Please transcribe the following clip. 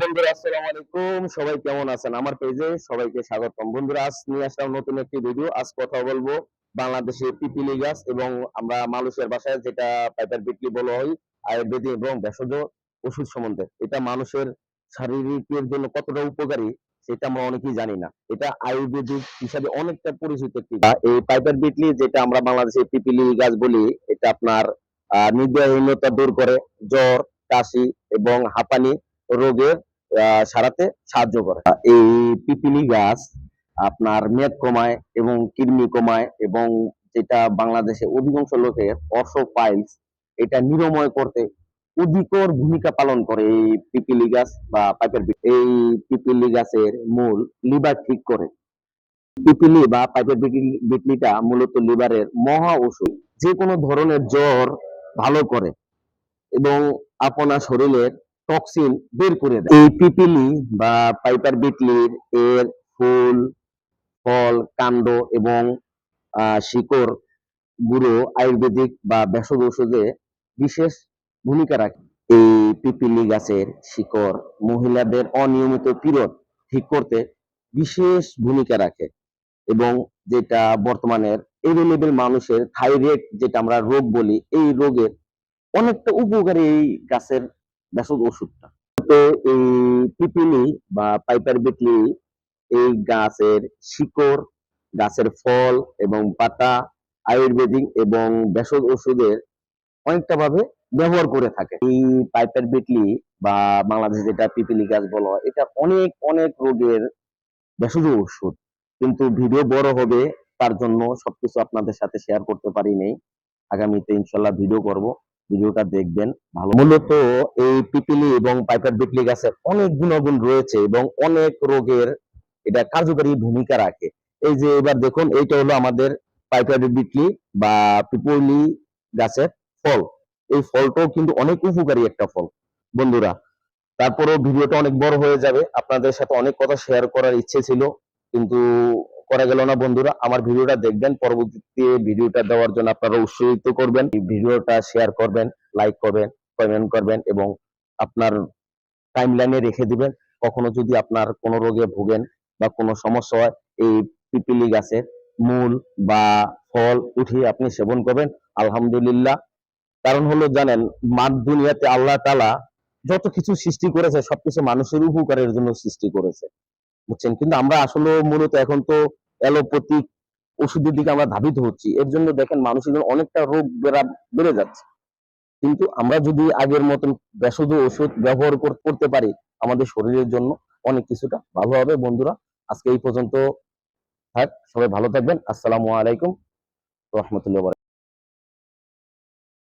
বন্ধুরা আসসালামু আলাইকুম, সবাই কেমন আছেন? আমার পেজে সবাইকে স্বাগতম। বন্ধুরা, আজ নিয়ে আসলাম নতুন একটি ভিডিও। আজ কথা বলবো বাংলাদেশে পিপিলি গাছ এবং আমরা মানুষের ভাষায় যেটা পাইপার বিটলি বলা হয়, আয়ুর্বেদিক এবং ভেষজ ওষুধ সম্বন্ধে। এটা মানুষের শারীরিকের জন্য কতটা উপকারী সেটা আমরা অনেকেই জানি না। এটা আয়ুর্বেদিক হিসাবে অনেকটা পরিচিত একটি গাছ। এই পাইপার বিটলি যেটা আমরা বাংলাদেশে পিপিলি গাছ বলি, এটা আপনার নিদ্রাহীনতা দূর করে, জ্বর, কাশি এবং হাঁপানি রোগের সারাতে সাহায্য করে। এই পিপিলি গাছ আপনার মেদ কমায় এবং কৃমি কমায় এবং যেটা বাংলাদেশে অধিকাংশ লোকের অর্থোপাইলস এটা নিরাময় করতে অধিকর ভূমিকা পালন করে। এই পিপিলি গাছ বা পাইপের এই পিপিলি গাছের মূল লিভার ঠিক করে। পিপিলি বা পাইপের বিটলিটা মূলত লিভারের মহা ওষুধ। যে কোনো ধরনের জ্বর ভালো করে এবং আপনার শরীরের টক্সিন বের করে দেয়। এই পিপিলি বা পাইপার বিটলির এর ফুল, ফল, কাণ্ড এবং শিকড় গুঁড়ো আয়ুর্বেদিক বা ভেষজ ঔষধে বিশেষ ভূমিকা রাখে। এই পিপিলি গাছের শিকড় মহিলাদের অনিয়মিত পিরিয়ড ঠিক করতে বিশেষ ভূমিকা রাখে এবং যেটা বর্তমানের এভেলেবেল মানুষের থাইরয়েড যেটা আমরা রোগ বলি, এই রোগের অনেকটা উপকারী এই গাছের ভেষজ ওষুধটা। তো এই পিপিলি বা পাইপার বিটলি এই গাছের শিকড়, গাছের ফল এবং পাতা আয়ুর্বেদিক এবং ভেষজ ওষুধের অনেকটা ভাবে ব্যবহার করে থাকে। এই পাইপার বিটলি বা বাংলাদেশে যেটা পিপিলি গাছ বলা হয়, এটা অনেক অনেক রোগের ভেষজ ওষুধ। কিন্তু ভিডিও বড় হবে, তার জন্য সবকিছু আপনাদের সাথে শেয়ার করতে পারি নাই। আগামীতে ইনশাল্লাহ ভিডিও করব, ভিডিওটা দেখবেন ভালো। মূলত এই পিপিলি এবং পাইপার বিটলি গাছের অনেক গুণাগুণ রয়েছে এবং অনেক রোগের এটা কার্যকরী ভূমিকা রাখে। এই যে এবার দেখুন, এইটা হলো আমাদের পাইপার বিটলি বা পিপলি গাছের ফল। এই ফলটাও কিন্তু অনেক উপকারী একটা ফল বন্ধুরা। তারপরেও ভিডিওটা অনেক বড় হয়ে যাবে, আপনাদের সাথে অনেক কথা শেয়ার করার ইচ্ছে ছিল কিন্তু করা গেল না। বন্ধুরা, আমার ভিডিওটা দেখবেন, পরবর্তীতে ভিডিওটা দেওয়ার জন্য আপনারা উৎসাহিত করবেন, ভিডিওটা শেয়ার করবেন, লাইক করবেন, কমেন্ট করবেন এবং আপনার টাইমলাইনে রেখে দিবেন। কখনো যদি আপনার কোনো রোগে ভোগেন বা কোনো সমস্যা হয়, এই পিপিলি গাছের মূল বা ফল উঠিয়ে আপনি সেবন করবেন, আলহামদুলিল্লাহ। কারণ হলো জানেন, মাঠ দুনিয়াতে আল্লাহ তাআলা যত কিছু সৃষ্টি করেছে সবকিছু মানুষের উপকারের জন্য সৃষ্টি করেছে, বুঝছেন? কিন্তু আমরা আসলে মূলত এখন তো অ্যালোপ্যাথিক ওষুধের দিকে আমরা ধাবিত হচ্ছি। এর জন্য দেখেন মানুষের অনেকটা রোগ বেড়ে যাচ্ছে। কিন্তু আমরা যদি আগের মতন ভেষজ ওষুধ ব্যবহার করতে পারি, আমাদের শরীরের জন্য অনেক কিছুটা ভালো হবে। বন্ধুরা, আজকে এই পর্যন্ত থাক, সবাই ভালো থাকবেন। আসসালামু আলাইকুম রহমতুল্লাহ।